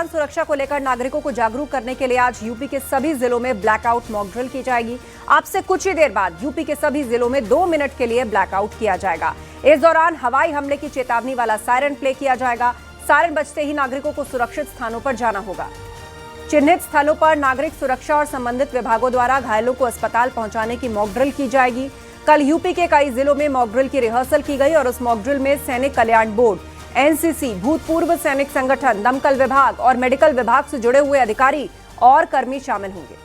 दौरान सुरक्षा को लेकर नागरिकों को जागरूक करने के लिए आज यूपी के सभी जिलों में ब्लैकआउट मॉक ड्रिल की जाएगी। आपसे कुछ ही देर बाद यूपी के सभी जिलों में 2 मिनट के लिए ब्लैकआउट किया जाएगा। इस दौरान हवाई हमले की चेतावनी वाला सायरन प्ले किया जाएगा। सायरन बजते ही नागरिकों को सुरक्षित स्थानों पर जाना होगा। चिन्हित स्थलों पर नागरिक सुरक्षा और संबंधित विभागों द्वारा घायलों को अस्पताल पहुंचाने की मॉक ड्रिल की जाएगी। कल यूपी के कई जिलों में मॉक ड्रिल की रिहर्सल की गई और उस मॉक ड्रिल में सैनिक कल्याण बोर्ड, एनसीसी, भूतपूर्व सैनिक संगठन, दमकल विभाग और मेडिकल विभाग से जुड़े हुए अधिकारी और कर्मी शामिल होंगे।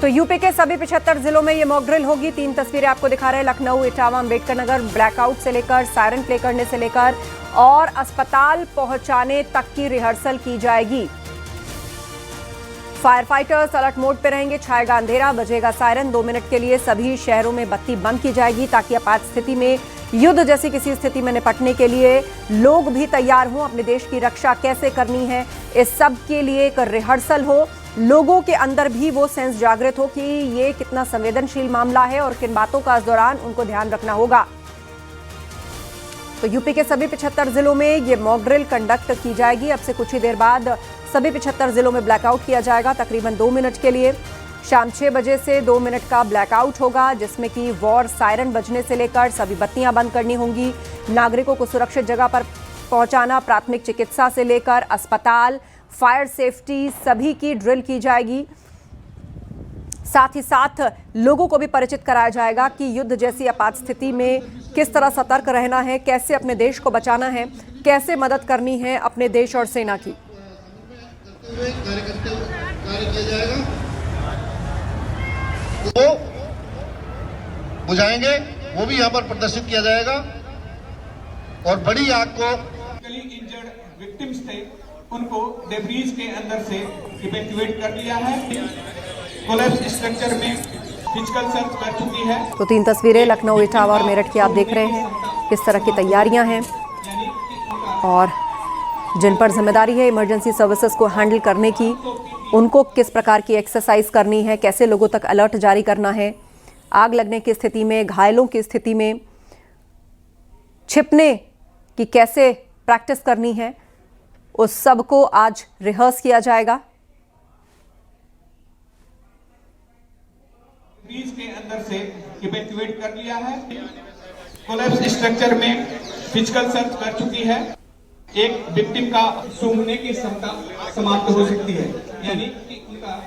तो यूपी के सभी 75 जिलों में ये मॉक ड्रिल होगी। 3 तस्वीरें आपको दिखा रहे हैं। लखनऊ, इटावा, अम्बेडकर नगर, ब्लैकआउट से लेकर सायरन प्ले करने से लेकर और अस्पताल पहुंचाने तक की रिहर्सल की जाएगी। फायर फाइटर्स अलर्ट मोड पे रहेंगे। छाएगा अंधेरा, बजेगा सायरन। 2 मिनट के लिए सभी शहरों में बत्ती बंद की जाएगी ताकि आपात स्थिति में, युद्ध जैसी किसी स्थिति में निपटने के लिए लोग भी तैयार हों। अपने देश की रक्षा कैसे करनी है, इस सब के लिए एक रिहर्सल हो। लोगों के अंदर भी वो सेंस जागृत हो कि ये कितना संवेदनशील मामला है और किन बातों का इस दौरान उनको ध्यान रखना होगा। तो यूपी के सभी 75 जिलों में ये मॉक ड्रिल कंडक्ट की जाएगी। अब से कुछ ही देर बाद सभी 75 जिलों में ब्लैकआउट किया जाएगा तकरीबन 2 मिनट के लिए। शाम 6 बजे से 2 मिनट का ब्लैकआउट होगा, जिसमें कि वॉर सायरन बजने से लेकर सभी बत्तियां बंद करनी होंगी। नागरिकों को सुरक्षित जगह पर पहुंचाना, प्राथमिक चिकित्सा से लेकर अस्पताल, फायर सेफ्टी, सभी की ड्रिल की जाएगी। साथ ही साथ लोगों को भी परिचित कराया जाएगा कि युद्ध जैसी आपात स्थिति में किस तरह सतर्क रहना है, कैसे अपने देश को बचाना है, कैसे मदद करनी है अपने देश और सेना की। वो बुझाएंगे, वो भी यहाँ पर प्रदर्शित किया जाएगा। और बड़ी आग को इंजर्ड विक्टिम्स थे, उनको डेब्रीज के अंदर से इवैक्यूएट कर लिया है। कोलैप्स स्ट्रक्चर में फिजिकल सर्च कर चुकी है। तो 3 तस्वीरें लखनऊ, इटावा और मेरठ की आप देख रहे हैं किस तरह की तैयारियां हैं और जिन पर जिम्मेदारी है इमरजेंसी सर्विसेज को हैंडल करने की, उनको किस प्रकार की एक्सरसाइज करनी है, कैसे लोगों तक अलर्ट जारी करना है, आग लगने की स्थिति में, घायलों की स्थिति में छिपने की कैसे प्रैक्टिस करनी है, उस सब को आज रिहर्स किया जाएगा। ब्रीज के अंदर से इवैक्यूएट कर लिया है। कोलैप्स स्ट्रक्चर में फिजिकल सर्च कर चुकी है। एक विक्टिम का सूंघने की क्षमता समाप्त हो सकती है, यानी कि उनका।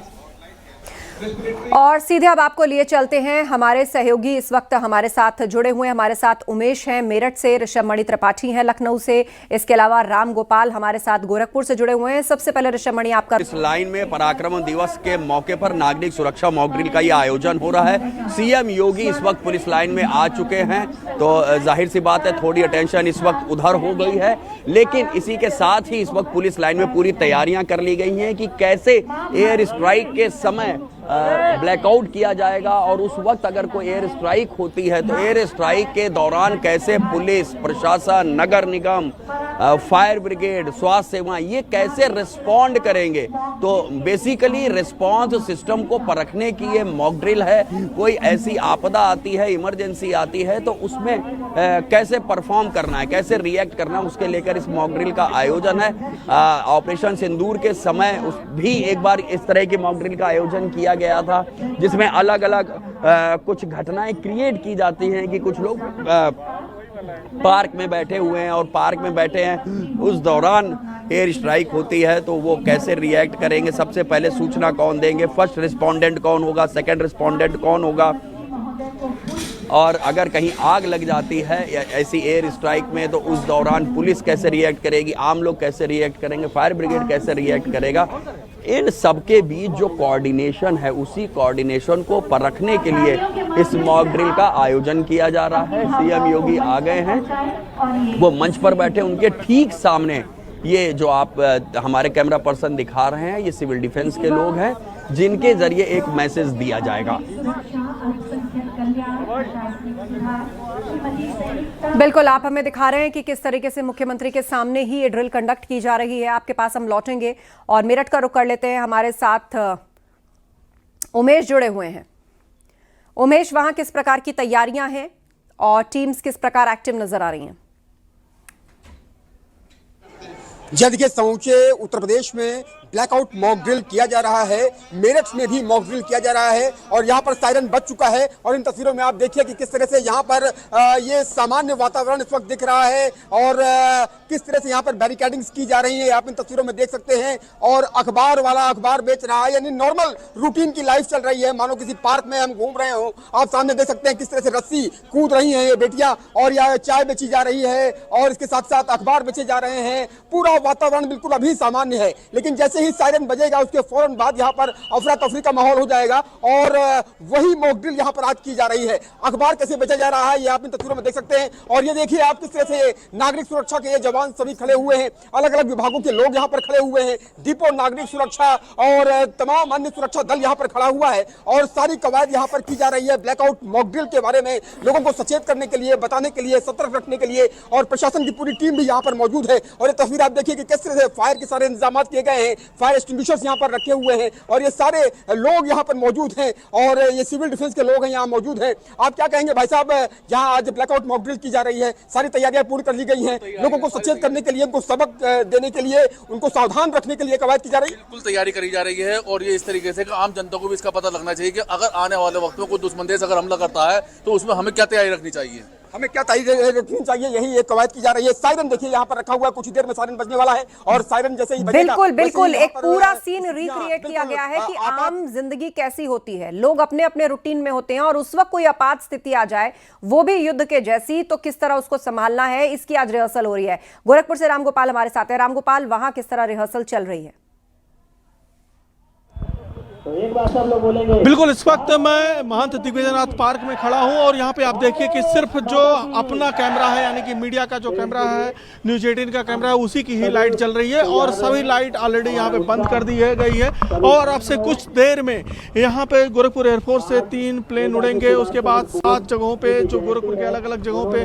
और सीधे अब आपको लिए चलते हैं, हमारे सहयोगी इस वक्त हमारे साथ जुड़े हुए हैं। हमारे साथ उमेश हैं मेरठ से, ऋषभ मणि त्रिपाठी हैं लखनऊ से, इसके अलावा राम गोपाल हमारे साथ गोरखपुर से जुड़े हुए हैं। सबसे पहले ऋषभ मणि, आपका इस लाइन में पराक्रम दिवस के मौके पर नागरिक सुरक्षा मॉक ड्रिल का ये आयोजन हो रहा है। सीएम योगी इस वक्त पुलिस लाइन में आ चुके हैं, तो जाहिर सी बात है थोड़ी अटेंशन इस वक्त उधर हो गई है। लेकिन इसी के साथ ही इस वक्त पुलिस लाइन में पूरी तैयारियां कर ली गई हैं कि कैसे एयर स्ट्राइक के समय ब्लैकआउट किया जाएगा और उस वक्त अगर कोई एयर स्ट्राइक होती है तो एयर स्ट्राइक के दौरान कैसे पुलिस प्रशासन, नगर निगम, फायर ब्रिगेड, स्वास्थ्य सेवा, ये कैसे रिस्पॉन्ड करेंगे। तो बेसिकली रिस्पॉन्स सिस्टम को परखने की ये मॉक ड्रिल है। कोई ऐसी आपदा आती है, इमरजेंसी आती है, तो उसमें कैसे परफॉर्म करना है, कैसे रिएक्ट करना है, उसके लेकर इस मॉक ड्रिल का आयोजन है। ऑपरेशन सिंदूर के समय भी एक बार इस तरह की मॉक ड्रिल का आयोजन किया गया था, जिसमें अलग अलग कुछ घटनाएं क्रिएट की जाती हैं कि कुछ लोग पार्क में बैठे हुए हैं और पार्क में बैठे हैं, उस दौरान एयर स्ट्राइक होती है तो वो कैसे रिएक्ट करेंगे, सबसे पहले सूचना कौन देंगे, फर्स्ट रिस्पोंडेंट कौन होगा, सेकंड रिस्पोंडेंट कौन होगा, और अगर कहीं आग लग जाती है ऐसी एयर स्ट्राइक में तो उस दौरान पुलिस कैसे रिएक्ट करेगी, आम लोग कैसे रिएक्ट करेंगे, फायर ब्रिगेड कैसे रिएक्ट करेगा। इन सबके बीच जो कोऑर्डिनेशन है, उसी कोऑर्डिनेशन को परखने के लिए इस मॉक ड्रिल का आयोजन किया जा रहा है। सीएम योगी आ गए हैं, वो मंच पर बैठे, उनके ठीक सामने ये जो आप हमारे कैमरा पर्सन दिखा रहे हैं, ये सिविल डिफेंस के लोग हैं जिनके जरिए एक मैसेज दिया जाएगा। बिल्कुल, आप हमें दिखा रहे हैं कि किस तरीके से मुख्यमंत्री के सामने ही ये ड्रिल कंडक्ट की जा रही है। आपके पास हम लौटेंगे और मेरठ का रुख कर लेते हैं। हमारे साथ उमेश जुड़े हुए हैं। उमेश, वहां किस प्रकार की तैयारियां हैं और टीम्स किस प्रकार एक्टिव नजर आ रही हैं? जी देखिए, समूचे उत्तर प्रदेश में ब्लैकआउट मॉक ड्रिल किया जा रहा है। मेरठ में भी मॉक ड्रिल किया जा रहा है और यहाँ पर सायरन बज चुका है। और इन तस्वीरों में आप देखिए कि किस तरह से यहाँ पर ये सामान्य वातावरण इस वक्त दिख रहा है और किस तरह से यहाँ पर बैरिकेडिंग्स की जा रही है, आप इन तस्वीरों में देख सकते हैं। और अखबार वाला अखबार बेच रहा है, यानी नॉर्मल रूटीन की लाइफ चल रही है, मानो किसी पार्क में हम घूम रहे हो। आप सामने देख सकते हैं किस तरह से रस्सी कूद रही है ये बेटियां, और यहाँ चाय बेची जा रही है और इसके साथ साथ अखबार बेचे जा रहे हैं। पूरा वातावरण बिल्कुल अभी सामान्य है, लेकिन जैसे ही सायरन बजेगा उसके फौरन बाद यहाँ पर अफरा तफरी का माहौल हो जाएगा और वही मॉक ड्रिल यहाँ पर आज की जा रही है। अखबार कैसे बेचा जा रहा है ये आप इन तस्वीरों में देख सकते हैं। और ये देखिए आप किस तरह से नागरिक सुरक्षा के ये जवान सभी खड़े हुए हैं, अलग अलग विभागों के लोग यहाँ पर खड़े हुए हैं। डिपो नागरिक सुरक्षा और तमाम अन्य सुरक्षा दल यहाँ पर खड़ा हुआ है और सारी कवायद यहाँ पर की जा रही है ब्लैकआउट मॉक ड्रिल के बारे में, लोगों को सचेत करने के लिए, बताने के लिए, सतर्क रखने के लिए। और प्रशासन की पूरी टीम भी यहाँ पर मौजूद है। और ये तस्वीर आप देखिए कि किस तरह से फायर के सारे इंतजाम किए गए हैं, फायर एक्सटिंग्विशर्स यहाँ पर रखे हुए हैं और ये सारे लोग यहाँ पर मौजूद हैं और ये सिविल डिफेंस के लोग हैं यहाँ मौजूद हैं। आप क्या कहेंगे भाई साहब, यहाँ आज ब्लैकआउट मॉक ड्रिल की जा रही है, सारी तैयारियां पूरी कर ली गई हैं, लोगों को सचेत करने के लिए, उनको सबक देने के लिए, उनको सावधान रखने के लिए कवायद की जा रही है? बिल्कुल तैयारी करी जा रही है और ये इस तरीके से कि आम जनता को भी इसका पता लगना चाहिए कि अगर आने वाले वक्त में कोई दुश्मन देश अगर हमला करता है तो उसमें हमें क्या तैयारी रखनी चाहिए, हमें क्या तैयारी रखनी चाहिए, यही एक कवायद की जा रही है। सायरन देखिए यहाँ पर रखा हुआ है, कुछ ही देर में सायरन बजने वाला है और सायरन जैसे ही बजेगा, बिल्कुल बिल्कुल एक पूरा सीन रिक्रिएट किया गया है कि आम जिंदगी कैसी होती है, लोग अपने अपने रूटीन में होते हैं और उस वक्त कोई आपात स्थिति आ जाए, वो भी युद्ध के जैसी, तो किस तरह उसको संभालना है, इसकी आज रिहर्सल हो रही है। गोरखपुर से रामगोपाल हमारे साथ है। रामगोपाल, वहां किस तरह रिहर्सल चल रही है? बिल्कुल, इस वक्त मैं महंत दिग्विजयनाथ पार्क में खड़ा हूं और यहाँ पे आप देखिए कि सिर्फ जो अपना कैमरा है, यानी कि मीडिया का जो कैमरा है, न्यूज़ 18 का कैमरा है, उसी की ही लाइट जल रही है और सभी लाइट ऑलरेडी यहाँ पे बंद कर दी गई है। और अब से कुछ देर में यहाँ पे गोरखपुर एयरफोर्स से 3 प्लेन उड़ेंगे, उसके बाद 7 जगहों पे, जो गोरखपुर के अलग अलग जगहों पे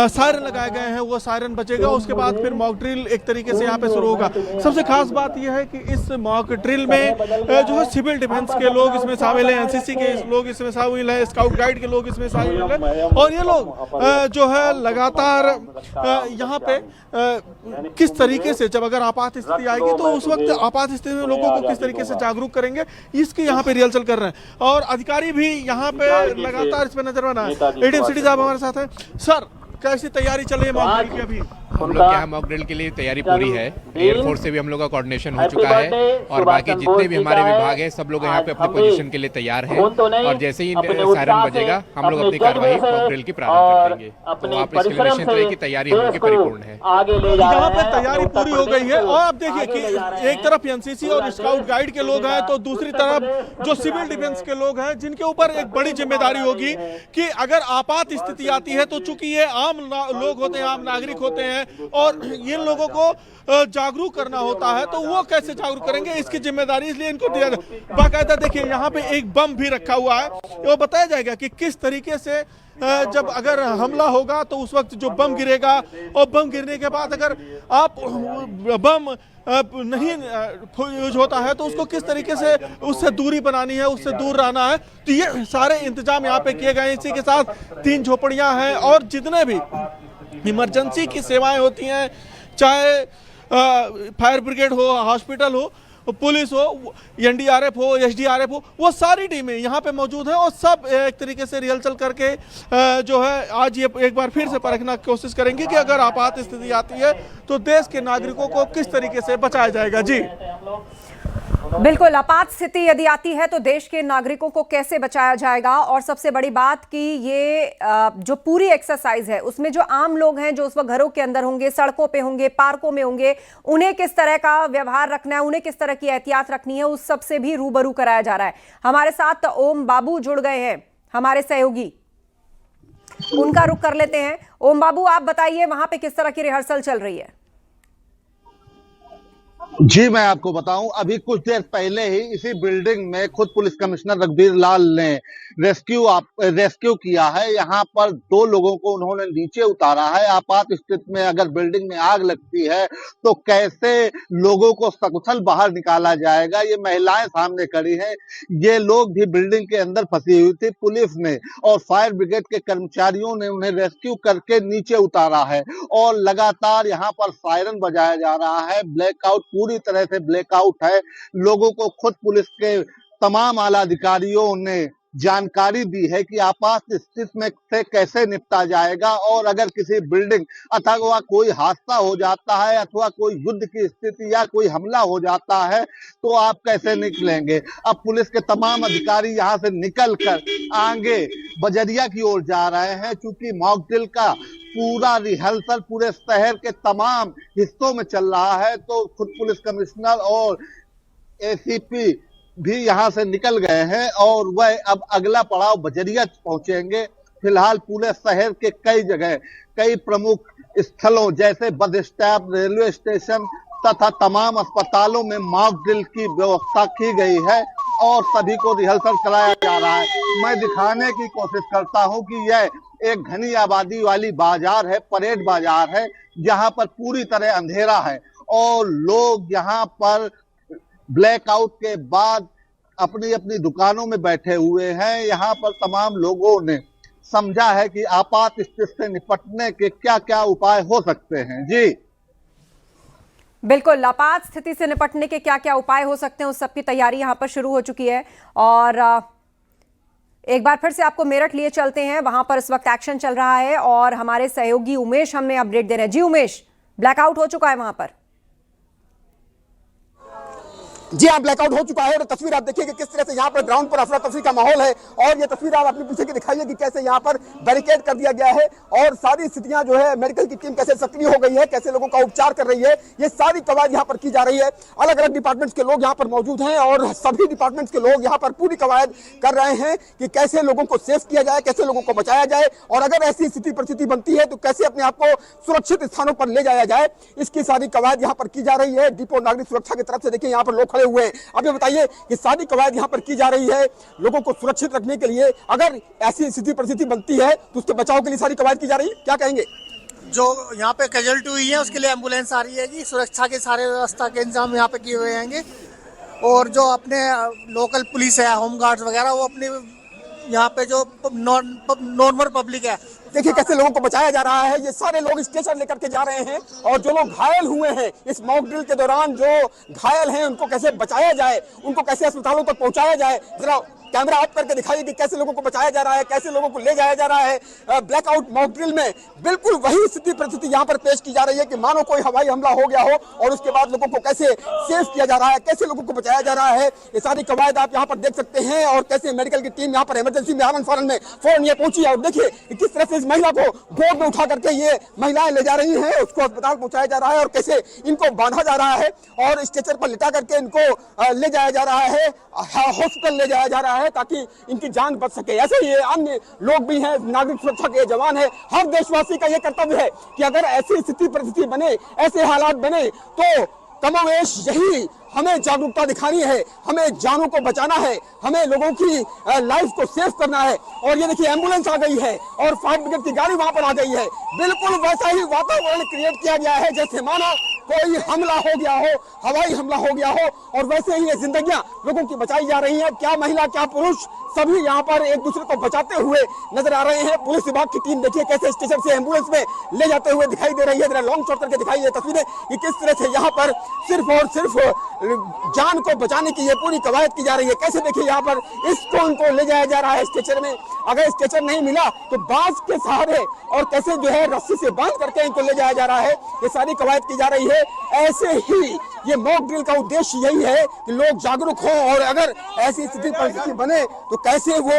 सायरन लगाए गए हैं, वो सायरन बजेगा। उसके बाद फिर मॉक ड्रिल एक तरीके से यहाँ पे शुरू होगा। सबसे खास बात यह है कि इस मॉक ड्रिल में जो है सिविल डिफेंस के लोग इसमें शामिल हैं, एनसीसी के लोग इसमें शामिल हैं, स्काउट गाइड के लोग इसमें शामिल हैं और ये लोग जो है लगातार यहाँ पे किस तरीके से, जब अगर आपात स्थिति आएगी तो उस वक्त आपात स्थिति में लोगों को किस तरीके से जागरूक करेंगे, इसकी यहाँ पे रिहर्सल कर रहे हैं और अधिकारी भी यहाँ पे लगातार इस पे नजर बना है। एडीएम सिटी साहब हमारे साथ हैं। सर, कैसी तैयारी चल रही है मॉक ड्रिल की? अभी हम लोग यहाँ मॉक ड्रिल के लिए तैयारी पूरी है। एयरफोर्स से भी हम लोग का कोऑर्डिनेशन हो चुका है और बाकी जितने भी हमारे विभाग हैं सब लोग यहाँ पे अपने पोजीशन के लिए तैयार हैं और जैसे ही सायरन बजेगा हम लोग अपनी कार्रवाई मॉक ड्रिल की प्रारंभ कर देंगे। तो आप इसके लिए निश्चित रहिए कि तैयारी हम लोग की परिपूर्ण है। यहाँ पे तैयारी पूरी हो गई है और आप देखिए कि एक तरफ एनसीसी और स्काउट गाइड के लोग हैं तो दूसरी तरफ जो सिविल डिफेंस के लोग हैं, जिनके ऊपर एक बड़ी जिम्मेदारी होगी कि अगर आपात स्थिति आती है तो चूंकि ये आम लोग होते हैं, आम नागरिक होते हैं और इन लोगों को जागरूक करना होता है, तो वो कैसे जागरूक करेंगे, इसकी जिम्मेदारी इसलिए इनको दिया जाए। बाकायदा देखिए यहाँ पे एक बम भी रखा हुआ है, वो बताया जाएगा कि किस तरीके से जब अगर हमला होगा तो उस वक्त जो बम गिरेगा और बम गिरने के बाद अगर आप बम नहीं यूज होता है तो उसको किस तरीके से उससे दूरी बनानी है, उससे दूर रहना है। तो ये सारे इंतजाम यहाँ पे किए गए हैं। इसी के साथ 3 झोपड़ियाँ हैं और जितने भी इमरजेंसी की सेवाएं होती हैं, चाहे फायर ब्रिगेड हो, हॉस्पिटल हो, पुलिस हो, एनडीआरएफ हो, एसडीआरएफ हो, वो सारी टीमें यहाँ पे मौजूद हैं और सब एक तरीके से रिहर्सल करके जो है आज ये एक बार फिर से परखना की कोशिश करेंगे कि अगर आपात स्थिति आती है तो देश के नागरिकों को किस तरीके से बचाया जाएगा। जी बिल्कुल, आपात स्थिति यदि आती है तो देश के नागरिकों को कैसे बचाया जाएगा। और सबसे बड़ी बात कि ये जो पूरी एक्सरसाइज है उसमें जो आम लोग हैं, जो उस वक्त घरों के अंदर होंगे, सड़कों पे होंगे, पार्कों में होंगे, उन्हें किस तरह का व्यवहार रखना है, उन्हें किस तरह की एहतियात रखनी है, उस सबसे भी रूबरू कराया जा रहा है। हमारे साथ ओम बाबू जुड़ गए हैं, हमारे सहयोगी, उनका रुख कर लेते हैं। ओम बाबू, आप बताइए वहां पे किस तरह की रिहर्सल चल रही है? जी मैं आपको बताऊं, अभी कुछ देर पहले ही इसी बिल्डिंग में खुद पुलिस कमिश्नर रघुवीर लाल ने रेस्क्यू किया है। यहाँ पर 2 लोगों को उन्होंने नीचे उतारा है। आपात स्थिति में अगर बिल्डिंग में आग लगती है तो कैसे लोगों को सकुशल बाहर निकाला जाएगा, ये महिलाएं सामने खड़ी हैं। ये लोग भी बिल्डिंग के अंदर फंसी हुई थी। पुलिस ने और फायर ब्रिगेड के कर्मचारियों ने उन्हें रेस्क्यू करके नीचे उतारा है और लगातार यहाँ पर सायरन बजाया जा रहा है। ब्लैकआउट पूरी तरह से ब्लैकआउट है। लोगों को खुद पुलिस के तमाम आला अधिकारियों ने जानकारी दी है कि आपात स्थिति में से कैसे निपटा जाएगा और अगर किसी बिल्डिंग अथवा कोई हादसा हो जाता है अथवा कोई युद्ध की स्थिति या कोई हमला हो जाता है तो आप कैसे निकलेंगे। अब पुलिस के तमाम अधिकारी यहां से निकलकर आगे बजरिया की ओर जा रहे हैं। चूंकि मॉक ड्रिल का पूरा रिहर्सल पूरे शहर के तमाम हिस्सों में चल रहा है तो खुद पुलिस कमिश्नर और एसीपी भी यहां से निकल गए हैं और वह अब अगला पड़ाव बजरिया पहुंचेंगे। फिलहाल पूरे शहर के कई जगह कई प्रमुख स्थलों जैसे बस स्टॉप, रेलवे स्टेशन तथा तमाम अस्पतालों में मॉक ड्रिल की व्यवस्था की गई है और सभी को रिहर्सल कराया जा रहा है। मैं दिखाने की कोशिश करता हूं कि यह एक घनी आबादी वाली बाजार है, परेड बाजार है, जहां पर पूरी तरह अंधेरा है और लोग यहां पर ब्लैकआउट के बाद अपनी अपनी दुकानों में बैठे हुए हैं। यहाँ पर तमाम लोगों ने समझा है कि आपात स्थिति से निपटने के क्या क्या उपाय हो सकते हैं। जी बिल्कुल, आपात स्थिति से निपटने के क्या क्या उपाय हो सकते हैं उस सब की तैयारी यहाँ पर शुरू हो चुकी है। और एक बार फिर से आपको मेरठ लिए चलते हैं, वहां पर इस वक्त एक्शन चल रहा है और हमारे सहयोगी उमेश हमें अपडेट दे रहे हैं। जी उमेश, ब्लैकआउट हो चुका है वहां पर? जी हाँ, ब्लैकआउट हो चुका है और तस्वीर आप देखिए कि किस तरह से यहाँ पर ग्राउंड पर अफरा तफरी का माहौल है और ये तस्वीर आप अपने पीछे की दिखाइए कि कैसे यहाँ पर बैरिकेड कर दिया गया है और सारी स्थितियां जो है मेडिकल की टीम कैसे सक्रिय हो गई है, कैसे लोगों का उपचार कर रही है, ये सारी कवायद यहाँ पर की जा रही है। अलग अलग डिपार्टमेंट्स के लोग यहाँ पर मौजूद हैं और सभी डिपार्टमेंट्स के लोग यहाँ पर पूरी कवायद कर रहे हैं कि कैसे लोगों को सेफ किया जाए, कैसे लोगों को बचाया जाए और अगर ऐसी स्थिति परिस्थिति बनती है तो कैसे अपने आप को सुरक्षित स्थानों पर ले जाया जाए, इसकी सारी कवायद यहाँ पर की जा रही है। डिपो नागरिक सुरक्षा की तरफ से देखिए यहाँ पर लोग खड़े हुए हैं। अब बताइए कि सारी कवायद यहाँ पर की जा रही है लोगों को सुरक्षित रखने के लिए। अगर ऐसी स्थिति परिस्थिति बनती है तो उसके बचाव के लिए सारी कवायद की जा रही है, क्या कहेंगे? जो यहाँ पे कैजुअल्टी हुई है उसके लिए एम्बुलेंस आ रही है जी, सुरक्षा के सारे व्यवस्था के इंतजाम यहाँ पे किए हुए हैं और जो अपने लोकल पुलिस है, होम गार्ड्स वगैरह, वो अपने यहाँ पे जो नॉर्मल पब्लिक है, देखिए कैसे लोगों को बचाया जा रहा है। ये सारे लोग स्टेशन लेकर के जा रहे हैं और जो लोग घायल हुए हैं इस मॉक ड्रिल के दौरान, जो घायल हैं उनको कैसे बचाया जाए, उनको कैसे अस्पतालों तक पहुंचाया जाए। जरा कैमरा ऑफ करके दिखाइए कि कैसे लोगों को बचाया जा रहा है, कैसे लोगों को ले जाया जा रहा है। ब्लैकआउट मॉक ड्रिल में बिल्कुल वही स्थिति परिस्थिति यहाँ पर पेश की जा रही है कि मानो कोई हवाई हमला हो गया हो और उसके बाद लोगों को कैसे सेफ किया जा रहा है, कैसे लोगों को बचाया जा रहा है। ये सारी कवायद आप यहाँ पर देख सकते हैं और कैसे मेडिकल की टीम यहाँ पर इमरजेंसी में आनंद फौरन में ये पहुंची है और देखिए किस तरह से इस महिला को गोद में उठा करके ये महिलाएं ले जा रही हैं, उसको अस्पताल पहुंचाया जा रहा है और कैसे इनको बांधा जा रहा है और स्ट्रेचर पर लिटा करके इनको ले जाया जा रहा है, हॉस्पिटल ले जाया जा रहा है ताकि इनकी जान बच सके। ऐसे ही अन्य लोग भी हैं, नागरिक सुरक्षा के जवान हैं। हर देशवासी का यह कर्तव्य है कि अगर ऐसी स्थिति परिस्थिति बने, ऐसे हालात बने तो कमोवेश यही हमें जागरूकता दिखानी है, हमें जानों को बचाना है, हमें लोगों की लाइफ को सेव करना है। और ये देखिए एम्बुलेंस आ गई है और फायर ब्रिगेड की गाड़ी वहां पर आ गई है। बिल्कुल वैसा ही वातावरण क्रिएट किया गया है जैसे मानो कोई हमला हो गया हो, हवाई हमला हो गया हो और वैसे ही ये जिंदगियां लोगों की बचाई जा रही हैं। क्या महिला क्या पुरुष सभी यहाँ पर एक दूसरे को बचाते हुए नजर आ रहे हैं। पुलिस विभाग की टीम देखिए कैसे स्टेशन से एम्बुलेंस में ले जाते हुए दिखाई दे रही है। जरा लॉन्ग शॉट करके दिखाई ये तस्वीरें कि किस तरह से यहाँ पर सिर्फ और सिर्फ जान को बचाने की ये पूरी कवायद की जा रही है। कैसे देखिए यहाँ पर इसको इनको ले जाया जा रहा है स्ट्रेचर में, अगर स्ट्रेचर नहीं मिला तो बांस के सहारे और कैसे जो है रस्सी से बांध करके इनको ले जाया जा रहा है। ये सारी कवायद की जा रही है। ऐसे ही ये मॉक ड्रिल का उद्देश्य यही है कि लोग जागरूक हों और अगर ऐसी स्थिति परिस्थिति बने तो कैसे वो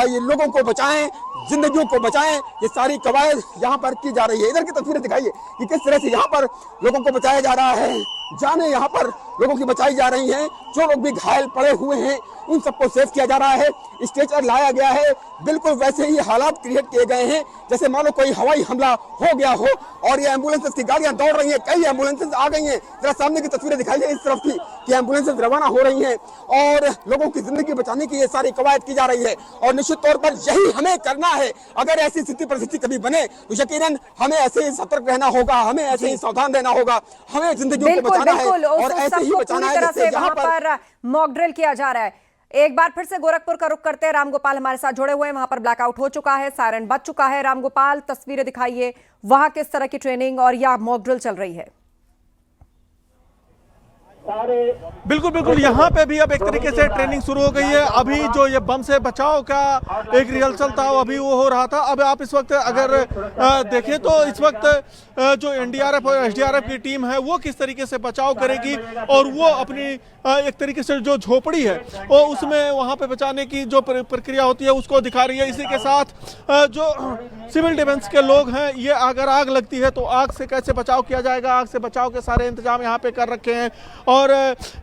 ये लोगों को बचाएं, जिंदगियों को बचाएं। ये सारी कवायद यहाँ पर की जा रही है। इधर की तस्वीरें दिखाइए कि किस तरह से यहाँ पर लोगों को बचाया जा रहा है। जाने यहाँ पर लोगों की बचाई जा रही हैं। जो लोग भी घायल पड़े हुए हैं उन सबको सेव किया जा रहा है, स्ट्रेचर लाया गया है। बिल्कुल वैसे ही हालात क्रिएट किए गए हैं जैसे मानो कोई हवाई हमला हो गया हो, और ये एम्बुलेंसेस की गाड़ियां दौड़ रही हैं। कई एम्बुलेंसेस आ गई हैं। जरा सामने की तस्वीरें दिखाई दे इस तरफ की कि एम्बुलेंसेस रवाना हो रही हैं और लोगों की जिंदगी बचाने की ये सारी कवायद की जा रही है। और निश्चित तौर पर यही हमें करना है। अगर ऐसी स्थिति परिस्थिति कभी बने तो यकीनन हमें ऐसे ही सतर्क रहना होगा, हमें ऐसे ही सावधान रहना होगा, हमें जिंदगी को बचाना है और ऐसे ही बचाना है जैसे यहाँ पर मॉक ड्रिल किया जा रहा है। एक बार फिर से गोरखपुर का रुख करते हैं, रामगोपाल हमारे साथ जुड़े हुए हैं। वहां पर ब्लैकआउट हो चुका है, सायरन बज चुका है। रामगोपाल, तस्वीरें दिखाइए, वहां किस तरह की ट्रेनिंग और या मॉक ड्रिल चल रही है? बिल्कुल बिल्कुल, यहाँ पे भी अब एक तरीके से ट्रेनिंग शुरू हो गई है। अभी जो ये बम से बचाव का एक रिहर्सल था अभी वो हो रहा था। अब आप इस वक्त अगर देखें तो इस वक्त जो एनडीआरएफ और एसडीआरएफ की टीम है वो किस तरीके से बचाव करेगी और वो अपनी एक तरीके से जो झोपड़ी है वो उसमें वहाँ पे बचाने की जो प्रक्रिया होती है उसको दिखा रही है। इसी के साथ जो सिविल डिफेंस के लोग हैं, ये अगर आग लगती है तो आग से कैसे बचाव किया जाएगा, आग से बचाव के सारे इंतजाम यहाँ पे कर रखे हैं। और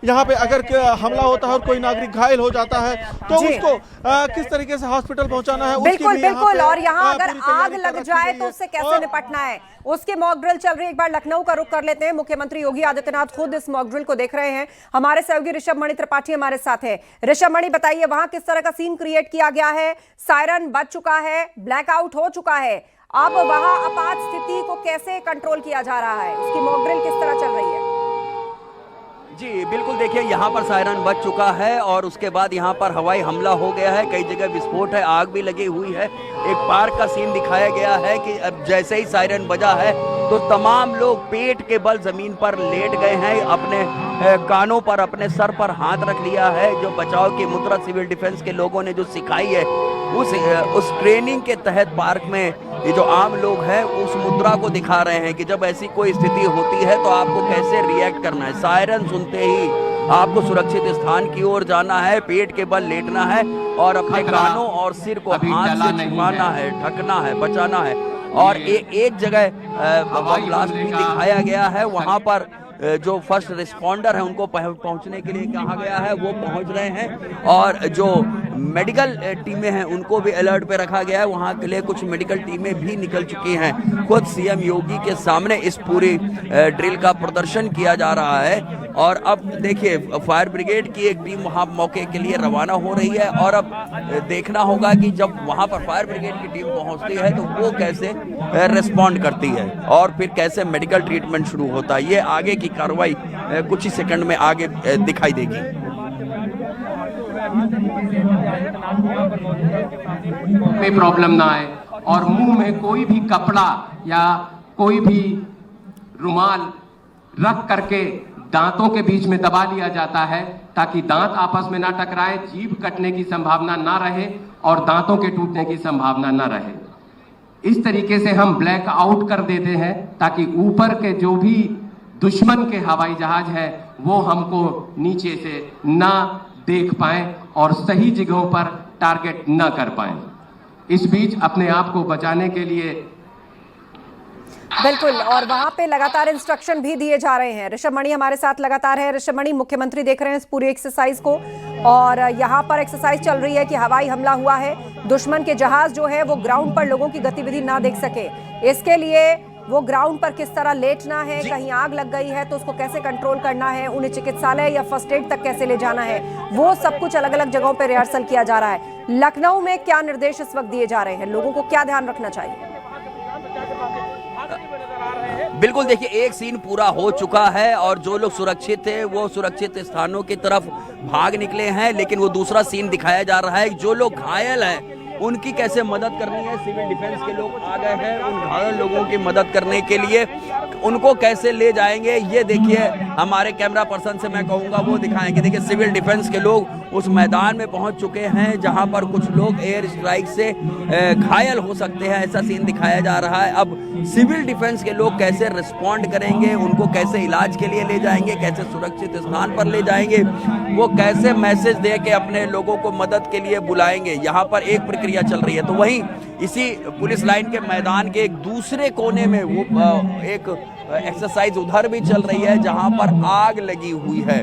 यहाँ पे अगर हमला होता है और कोई नागरिक घायल हो जाता है तो उसको किस तरीके से हॉस्पिटल पहुंचाना है, बिल्कुल बिल्कुल। और यहाँ अगर आग लग जाए तो उससे कैसे निपटना है, उसके मॉक ड्रिल चल रही है। एक बार लखनऊ का रुख कर लेते हैं। मुख्यमंत्री योगी आदित्यनाथ खुद इस मॉक ड्रिल को देख रहे हैं। हमारे सहयोगी ऋषभ मणि त्रिपाठी हमारे साथ है। ऋषभ मणि, बताइए वहां किस तरह का सीन क्रिएट किया गया है? सायरन बज चुका है, ब्लैकआउट हो चुका है, अब वहां आपात स्थिति को कैसे कंट्रोल किया जा रहा है, उसकी मॉक ड्रिल किस तरह चल रही है? जी बिल्कुल, देखिए यहाँ पर सायरन बज चुका है और उसके बाद यहाँ पर हवाई हमला हो गया है। कई जगह विस्फोट है, आग भी लगी हुई है। एक पार्क का सीन दिखाया गया है कि अब जैसे ही सायरन बजा है तो तमाम लोग पेट के बल जमीन पर लेट गए हैं, अपने कानों पर, अपने सर पर हाथ रख लिया है। जो बचाव की मुद्रा सिविल डिफेंस के लोगों ने जो सिखाई है उस ट्रेनिंग के तहत पार्क में ये जो आम लोग हैं उस मुद्रा को दिखा रहे हैं कि जब ऐसी कोई स्थिति होती है तो आपको कैसे रिएक्ट करना है। सायरन सुनते ही आपको सुरक्षित स्थान की ओर जाना है, पेट के बल लेटना है और अपने कानों और सिर को हाथ से छुपाना है, ढकना है, बचाना है। और एक जगह बम ब्लास्ट भी दिखाया गया है, वहां पर जो फर्स्ट रिस्पॉन्डर है उनको पहुंचने के लिए कहा गया है, वो पहुंच रहे हैं। और जो मेडिकल टीमें हैं उनको भी अलर्ट पे रखा गया है, वहां के लिए कुछ मेडिकल टीमें भी निकल चुकी हैं। खुद सीएम योगी के सामने इस पूरी ड्रिल का प्रदर्शन किया जा रहा है। और अब देखिए फायर ब्रिगेड की एक टीम वहां मौके के लिए रवाना हो रही है और अब देखना होगा कि जब वहां पर फायर ब्रिगेड की टीम पहुंचती है तो वो कैसे रिस्पॉन्ड करती है और फिर कैसे मेडिकल ट्रीटमेंट शुरू होता है। ये आगे की कार्रवाई कुछ ही सेकंड में आगे दिखाई देगी। में प्रॉब्लम ना आए और मुंह में कोई भी कपड़ा या कोई भी रुमाल रख करके दांतों के बीच में दबा लिया जाता है ताकि दांत आपस में ना टकराए, जीभ कटने की संभावना ना रहे और दांतों के टूटने की संभावना ना रहे। इस तरीके से हम ब्लैक आउट कर देते हैं ताकि ऊपर के जो भी दुश्मन के हवाई जहाज है वो हमको नीचे से ना देख पाए और सही जगहों पर टारगेट न कर पाए। इस बीच अपने आप को बचाने के लिए बिल्कुल, और वहां पे लगातार इंस्ट्रक्शन भी दिए जा रहे हैं। ऋषभ मणि हमारे साथ लगातार है। ऋषभ मणि, मुख्यमंत्री देख रहे हैं इस पूरी एक्सरसाइज को और यहाँ पर एक्सरसाइज चल रही है कि हवाई हमला हुआ है, दुश्मन के जहाज जो है वो ग्राउंड पर लोगों की गतिविधि ना देख सके, इसके लिए वो ग्राउंड पर किस तरह लेटना है, कहीं आग लग गई है तो उसको कैसे कंट्रोल करना है, उन्हें चिकित्सालय या फर्स्ट एड तक कैसे ले जाना है, वो सब कुछ अलग अलग जगहों पर रिहर्सल किया जा रहा है। लखनऊ में क्या निर्देश इस वक्त दिए जा रहे हैं, लोगों को क्या ध्यान रखना चाहिए? बिल्कुल, देखिए एक सीन पूरा हो चुका है और जो लोग सुरक्षित थे वो सुरक्षित स्थानों की तरफ भाग निकले हैं, लेकिन वो दूसरा सीन दिखाया जा रहा है जो लोग घायल हैं उनकी कैसे मदद करनी है। सिविल डिफेंस के लोग आ गए हैं उन घायल लोगों की मदद करने के लिए, उनको कैसे ले जाएंगे ये देखिए हमारे कैमरा पर्सन से मैं कहूँगा वो दिखाएंगे। देखिए सिविल डिफेंस के लोग उस मैदान में पहुंच चुके हैं जहां पर कुछ लोग एयर स्ट्राइक से घायल हो सकते हैं, ऐसा सीन दिखाया जा रहा है। अब सिविल डिफेंस के लोग कैसे रिस्पॉन्ड करेंगे, उनको कैसे इलाज के लिए ले जाएंगे, कैसे सुरक्षित स्थान पर ले जाएंगे, वो कैसे मैसेज दे के अपने लोगों को मदद के लिए बुलाएंगे, यहाँ पर एक प्रक्रिया चल रही है। तो वहीं इसी पुलिस लाइन के मैदान के एक दूसरे कोने में वो एक एक्सरसाइज उधर भी चल रही है जहां पर आग लगी हुई है।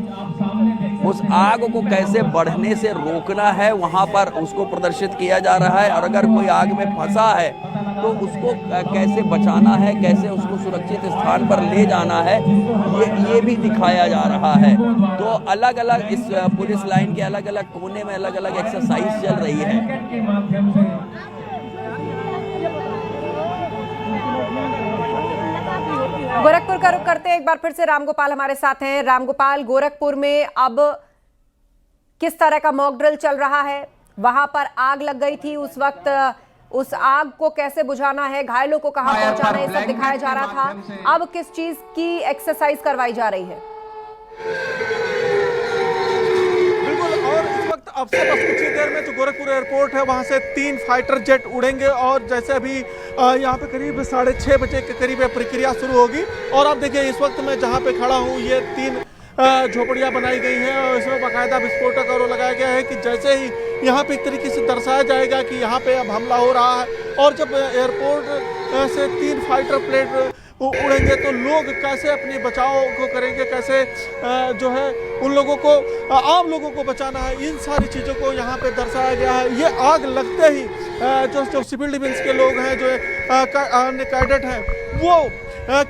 उस आग को कैसे बढ़ने से रोकना है वहां पर उसको प्रदर्शित किया जा रहा है, और अगर कोई आग में फंसा है तो उसको कैसे बचाना है, कैसे उसको सुरक्षित स्थान पर ले जाना है, ये भी दिखाया जा रहा है। तो अलग अलग इस पुलिस लाइन के अलग अलग कोने में अलग अलग एक्सरसाइज चल रही है। गोरखपुर का रुख करते हैं, एक बार फिर से रामगोपाल हमारे साथ हैं। रामगोपाल, गोरखपुर में अब किस तरह का मॉक ड्रिल चल रहा है? वहां पर आग लग गई थी, उस वक्त उस आग को कैसे बुझाना है, घायलों को कहां पहुंचाना है, सब दिखाया जा रहा था। अब किस चीज की एक्सरसाइज करवाई जा रही है? अब से बस कुछ ही देर में जो गोरखपुर एयरपोर्ट है वहां से 3 फाइटर जेट उड़ेंगे और जैसे अभी यहाँ पे करीब 6:30 बजे के करीब प्रक्रिया शुरू होगी। और आप देखिए इस वक्त मैं जहाँ पे खड़ा हूँ ये 3 झोपड़ियाँ बनाई गई हैं और इसमें बाकायदा विस्फोटक और लगाया गया है कि जैसे ही यहाँ पे एक तरीके से दर्शाया जाएगा कि यहाँ पे अब हमला हो रहा है। और जब एयरपोर्ट से 3 फाइटर प्लेन उड़ेंगे तो लोग कैसे अपने बचाव को करेंगे, कैसे जो है उन लोगों को, आम लोगों को बचाना है, इन सारी चीज़ों को यहाँ पे दर्शाया गया है। ये आग लगते ही जो सिविल डिफेंस के लोग हैं, जो कैडेट हैं, वो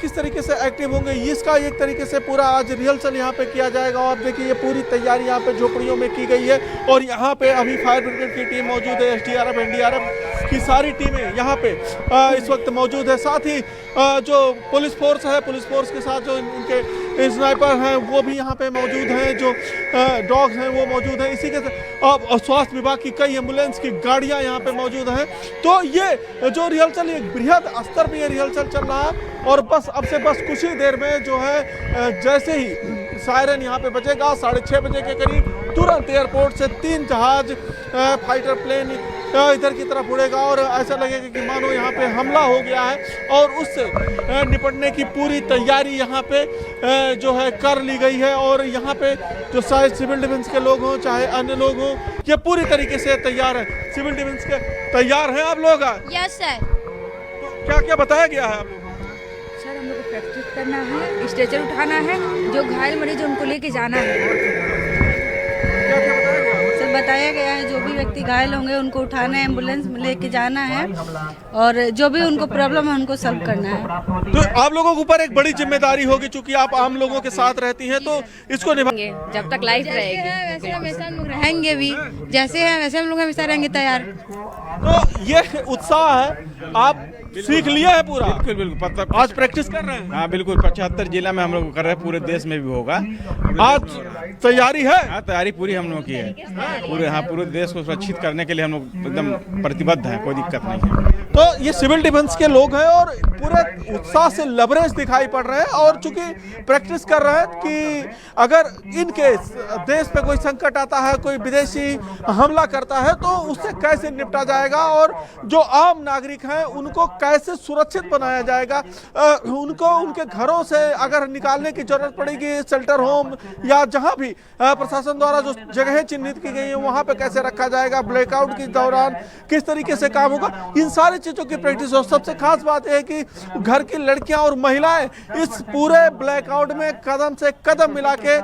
किस तरीके से एक्टिव होंगे, इसका एक तरीके से पूरा आज रिहर्सल यहाँ पे किया जाएगा। और देखिए ये पूरी तैयारी यहाँ पे झोपड़ियों में की गई है और यहाँ पे अभी फायर ब्रिगेड की टीम मौजूद है, SDRF NDRF की सारी टीमें यहाँ पे इस वक्त मौजूद है। साथ ही जो पुलिस फोर्स है, पुलिस फोर्स के साथ जो उनके स्नाइपर हैं वो भी यहाँ पे मौजूद हैं, जो डॉग्स हैं वो मौजूद हैं। इसी के साथ स्वास्थ्य विभाग की कई एम्बुलेंस की गाड़ियाँ यहाँ पे मौजूद हैं। तो ये जो रिहर्सल, एक बृहद स्तर पर ये रिहर्सल चल रहा है। और बस अब से बस कुछ ही देर में जो है जैसे ही सायरन यहाँ पे बजेगा 6:30 बजे के करीब, तुरंत एयरपोर्ट से 3 जहाज फाइटर प्लेन इधर की तरफ उड़ेगा और ऐसा लगेगा कि मानो यहाँ पे हमला हो गया है। और उससे निपटने की पूरी तैयारी यहाँ पे जो है कर ली गई है। और यहाँ पे जो शायद सिविल डिफेंस के लोग हों चाहे अन्य लोग हों, ये पूरी तरीके से तैयार है। सिविल डिफेंस के तैयार हैं आप लोग? Yes sir. तो क्या क्या बताया गया है आप लोग? सर हम लोग को प्रैक्टिस करना है, स्ट्रेचर उठाना है, जो घायल मरीज उनको लेके जाना है। क्या क्या बताया गया? सर बताया गया है जो भी व्यक्ति घायल होंगे उनको उठाना है, एम्बुलेंस में लेके जाना है और जो भी उनको प्रॉब्लम है उनको सॉल्व करना है। तो आप लोगों के ऊपर एक बड़ी जिम्मेदारी होगी, चूंकि आप आम लोगों के साथ रहती हैं, तो इसको निभाएंगे जब तक लाइफ रहेगी। वैसे हमेशा हम लोग रहेंगे भी, जैसे हैं वैसे हम लोग हमेशा रहेंगे तैयार। तो ये उत्साह है, आप सीख लिया है पूरा? बिल्कुल आज प्रैक्टिस कर रहे हैं? हाँ बिल्कुल, 75 जिला में हम लोग कर रहे हैं, पूरे देश में भी होगा। आज तैयारी है? हाँ तैयारी पूरी हम लोग की है, पूरे देश को सुरक्षित करने के लिए हम लोग एकदम प्रतिबद्ध हैं, कोई दिक्कत नहीं है। तो ये सिविल डिफेंस के लोग हैं और पूरे उत्साह से लबरेज दिखाई पड़ रहे हैं और चूंकि प्रैक्टिस कर रहे हैं कि अगर इनके देश पे कोई संकट आता है, कोई विदेशी हमला करता है तो उससे कैसे निपटा जाएगा और जो आम नागरिक हैं उनको कैसे सुरक्षित बनाया जाएगा, उनको उनके घरों से अगर निकालने की जरूरत पड़ेगी, शेल्टर होम या जहां भी प्रशासन द्वारा जो जगहें चिन्हित की गई हैं वहां पे कैसे रखा जाएगा, ब्लैकआउट के दौरान किस तरीके से काम होगा, इन सारी चीजों की प्रैक्टिस हो। सबसे खास बात है कि घर की लड़कियां और महिलाएं इस पूरे ब्लैकआउट में कदम से कदम मिला के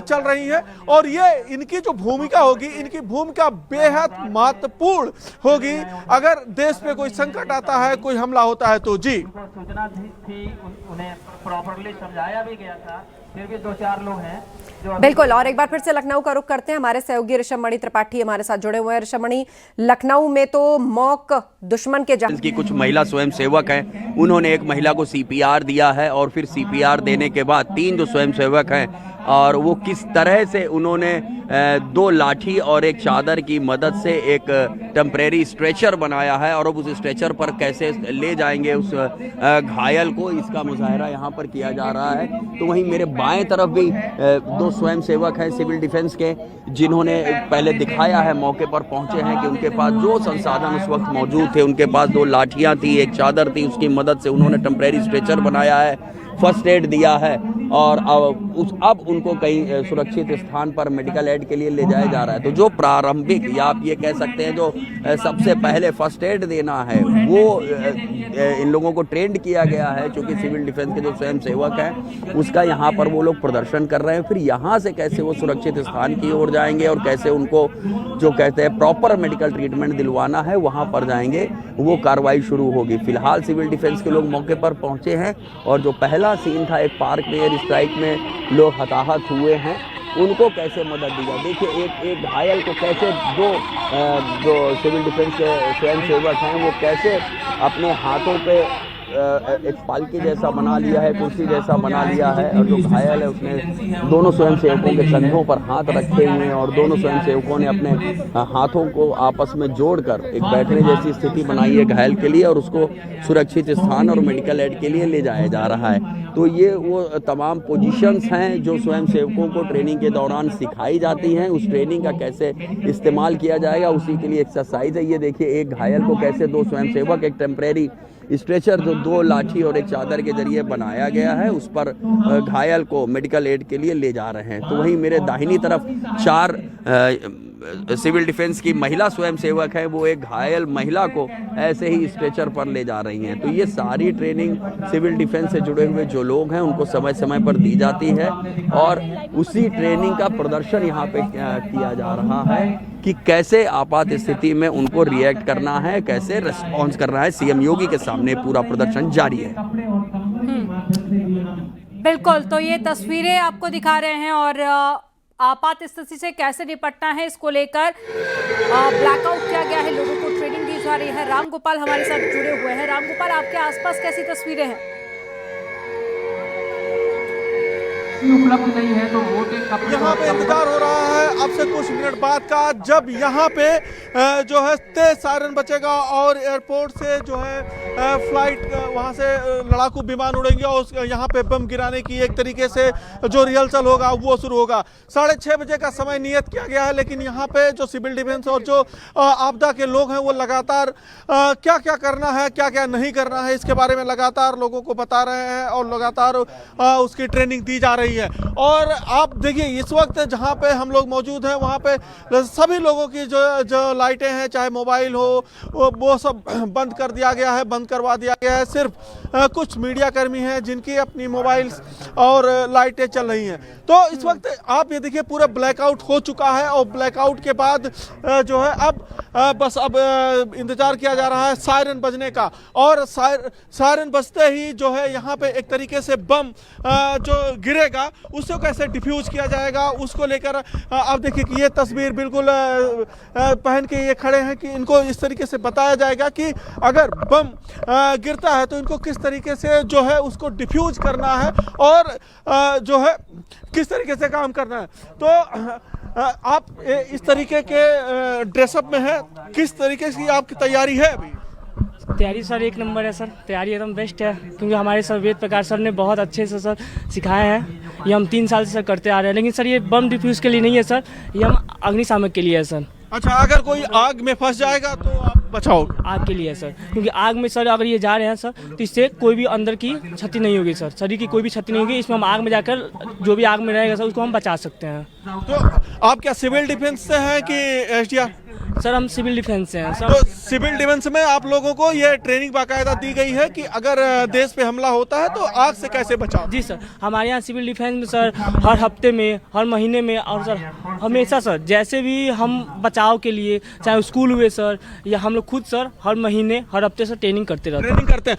चल रही हैं और ये इनकी जो भूमिका होगी, इनकी भूमिका बेहद महत्वपूर्ण होगी। अगर देश पे कोई संकट आता है, कोई हमला होता है तो जी सूचना थी, उन्हें प्रॉपर्ली समझाया भी गया था, फिर भी 2-4 लोग हैं जो बिल्कुल। और एक बार फिर से लखनऊ का रुख करते हैं, हमारे सहयोगी ऋषभमणि त्रिपाठी हमारे साथ जुड़े हुए हैं। ऋषभमणि, लखनऊ में तो मॉक दुश्मन के जहां की कुछ महिला स्वयंसेवक हैं, उन्होंने एक महिला को CPR दिया है और फिर CPR देने के बाद 3 जो स्वयंसेवक हैं और वो किस तरह से उन्होंने 2 लाठी और एक चादर की मदद से एक टेम्परेरी स्ट्रेचर बनाया है और अब उस स्ट्रेचर पर कैसे ले जाएंगे उस घायल को, इसका मुजाहरा यहाँ पर किया जा रहा है। तो वहीं मेरे बाएं तरफ भी 2 स्वयंसेवक हैं सिविल डिफेंस के, जिन्होंने पहले दिखाया है, मौके पर पहुंचे हैं कि उनके पास जो संसाधन उस वक्त मौजूद थे, उनके पास 2 लाठियाँ थी, एक चादर थी, उसकी मदद से उन्होंने टेम्परेरी स्ट्रेचर बनाया है, फर्स्ट एड दिया है और अब उनको कहीं सुरक्षित स्थान पर मेडिकल एड के लिए ले जाया जा रहा है। तो जो प्रारंभिक या आप ये कह सकते हैं जो सबसे पहले फर्स्ट एड देना है वो इन लोगों को ट्रेंड किया गया है, क्योंकि सिविल डिफेंस के जो स्वयं सेवक हैं उसका यहाँ पर वो लोग प्रदर्शन कर रहे हैं। फिर यहाँ से कैसे वो सुरक्षित स्थान की ओर जाएंगे और कैसे उनको जो कहते हैं प्रॉपर मेडिकल ट्रीटमेंट दिलवाना है वहाँ पर जाएंगे, वो कार्रवाई शुरू होगी। फिलहाल सिविल डिफेंस के लोग मौके पर पहुँचे हैं और जो पहला सीन था एक पार्क में एयर स्ट्राइक में लोग हताहत हुए हैं, उनको कैसे मदद दी जाए। देखिए एक घायल को कैसे जो सिविल डिफेंस के स्वयं सेवक हैं वो कैसे अपने हाथों पे एक पालकी जैसा बना लिया है, कुर्सी जैसा बना लिया है, और जो घायल है उसने दोनों स्वयं सेवकों के कंधों पर हाथ रखे हुए हैं और दोनों स्वयं सेवकों ने अपने हाथों को आपस में जोड़कर एक बैठने जैसी स्थिति बनाई है घायल के लिए और उसको सुरक्षित स्थान और मेडिकल एड के लिए ले जाया जा रहा है। तो ये वो तमाम पोजीशंस हैं जो स्वयं सेवकों को ट्रेनिंग के दौरान सिखाई जाती हैं। उस ट्रेनिंग का कैसे इस्तेमाल किया जाएगा उसी के लिए एक्सरसाइज है। ये देखिए एक घायल को कैसे दो स्वयं सेवक एक टेम्परेरी स्ट्रेचर जो दो लाठी और एक चादर के जरिए बनाया गया है उस पर घायल को मेडिकल एड के लिए ले जा रहे हैं। तो वहीं मेरे दाहिनी तरफ 4 सिविल डिफेंस की महिला स्वयं सेवक है, वो एक घायल महिला को ऐसे ही स्ट्रेचर पर ले जा रही हैं। तो ये सारी ट्रेनिंग सिविल डिफेंस से जुड़े हुए जो लोग हैं उनको समय समय पर दी जाती है और उसी ट्रेनिंग का प्रदर्शन यहाँ पे किया जा रहा है कि कैसे आपात स्थिति में उनको रिएक्ट करना है, कैसे रिस्पॉन्स करना है। सीएम योगी के सामने पूरा प्रदर्शन जारी है। बिल्कुल, तो ये तस्वीरें आपको दिखा रहे हैं और आपात स्थिति से कैसे निपटना है इसको लेकर ब्लैकआउट किया गया है, लोगों को ट्रेनिंग दी जा रही है। राम गोपाल हमारे साथ जुड़े हुए हैं। राम गोपाल, आपके आसपास कैसी तस्वीरें हैं? उपलब्ध नहीं है तो मोटे कपड़े यहाँ पे इंतजार हो रहा है अब से कुछ मिनट बाद का, जब यहाँ पे जो है तेज सायरन बचेगा और एयरपोर्ट से जो है फ्लाइट वहाँ से लड़ाकू विमान उड़ेंगे और यहाँ पे बम गिराने की एक तरीके से जो रिहर्सल होगा वो शुरू होगा। 6:30 बजे का समय नियत किया गया है, लेकिन यहाँ पे जो सिविल डिफेंस और जो आपदा के लोग हैं वो लगातार क्या क्या करना है क्या क्या नहीं करना है इसके बारे में लगातार लोगों को बता रहे हैं और लगातार उसकी ट्रेनिंग दी जा रही है। और आप देखिए इस वक्त जहां पे हम लोग मौजूद हैं वहां पे सभी लोगों की जो लाइटें हैं चाहे मोबाइल हो वो सब बंद कर दिया गया है, बंद करवा दिया गया है। सिर्फ कुछ मीडिया कर्मी हैं जिनकी अपनी मोबाइल्स और लाइटें चल रही हैं। तो इस वक्त आप ये देखिए पूरा ब्लैकआउट हो चुका है और ब्लैकआउट के बाद जो है अब इंतजार किया जा रहा है सायरन बजने का और सायरन बजते ही जो है यहाँ पे एक तरीके से बम जो गिरेगा उसको कैसे डिफ्यूज किया जाएगा उसको लेकर आप देखिए कि ये तस्वीर बिल्कुल पहन के ये खड़े हैं कि इनको इस तरीके से बताया जाएगा कि अगर बम गिरता है तो इनको किस तरीके से जो है उसको डिफ्यूज करना है और जो है किस तरीके से काम करना है। तो आप इस तरीके के ड्रेसअप में हैं, किस तरीके की आपकी तैयारी है अभी? तैयारी सर एक नंबर है सर, तैयारी एकदम बेस्ट है क्योंकि हमारे सर वेद प्रकाश सर ने बहुत अच्छे से सर सिखाए हैं। ये हम 3 साल से सर करते आ रहे हैं, लेकिन सर ये बम डिफ्यूज के लिए नहीं है सर, ये हम अग्निशामक के लिए है सर। अच्छा, अगर कोई आग में फंस जाएगा तो आप बचाओगे? आग के लिए है सर, क्योंकि आग में सर अगर ये जा रहे हैं सर तो इससे कोई भी अंदर की क्षति नहीं होगी सर, शरीर की कोई भी क्षति नहीं होगी। इसमें हम आग में जाकर जो भी आग में रहेगा सर उसको हम बचा सकते हैं। तो आप क्या सिविल डिफेंस से हैं कि एसडीआर? सर हम सिविल डिफेंस से हैं सर। तो सिविल डिफेंस में आप लोगों को ये ट्रेनिंग बाकायदा दी गई है कि अगर देश पे हमला होता है तो आग से कैसे बचाओ? जी सर, हमारे यहाँ सिविल डिफेंस में सर हर हफ्ते में, हर महीने में और सर हमेशा सर जैसे भी हम बचाव के लिए चाहे स्कूल हुए सर या हम लोग खुद सर हर महीने हर हफ्ते से ट्रेनिंग करते रहते हैं। ट्रेनिंग करते हैं।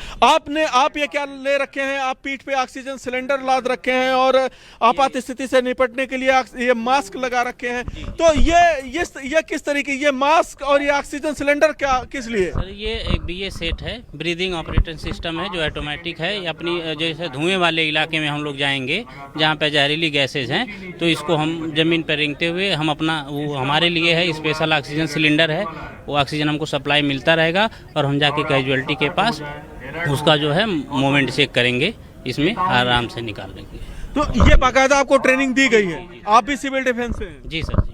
आप ये क्या ले रखे हैं? आप पीठ पे ऑक्सीजन सिलेंडर लाद रखे हैं और आपात स्थिति से निपटने के लिए ये मास्क लगा रखे हैं। तो ये किस तरीके, ये मास्क और ये ऑक्सीजन सिलेंडर क्या किस लिए? सर ये एक BA सेट है, ब्रीदिंग ऑपरेटिंग सिस्टम है जो ऑटोमेटिक है। अपनी जैसे धुएं वाले इलाके में हम लोग जाएंगे जहाँ पे जहरीली गैसेज हैं तो इसको हम ज़मीन पर रेंगते हुए हम अपना वो हमारे लिए है स्पेशल ऑक्सीजन सिलेंडर है, वो ऑक्सीजन हमको सप्लाई मिलता रहेगा और हम जाके कैजुअलिटी के पास उसका जो है मोमेंट चेक करेंगे, इसमें आराम से निकाल लेंगे। तो ये बाकायदा आपको ट्रेनिंग दी गई है? आप भी सिविल डिफेंस से हैं? जी सर जी।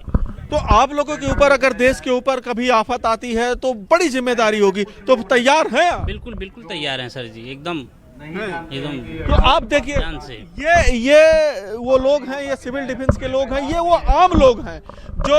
तो आप लोगों के ऊपर अगर देश के ऊपर कभी आफत आती है तो बड़ी जिम्मेदारी होगी, तो तैयार हैं आप? बिल्कुल बिल्कुल तैयार हैं सर जी, एकदम तो आप देखिए ये वो लोग हैं, ये सिविल डिफेंस के लोग हैं, ये वो आम लोग हैं जो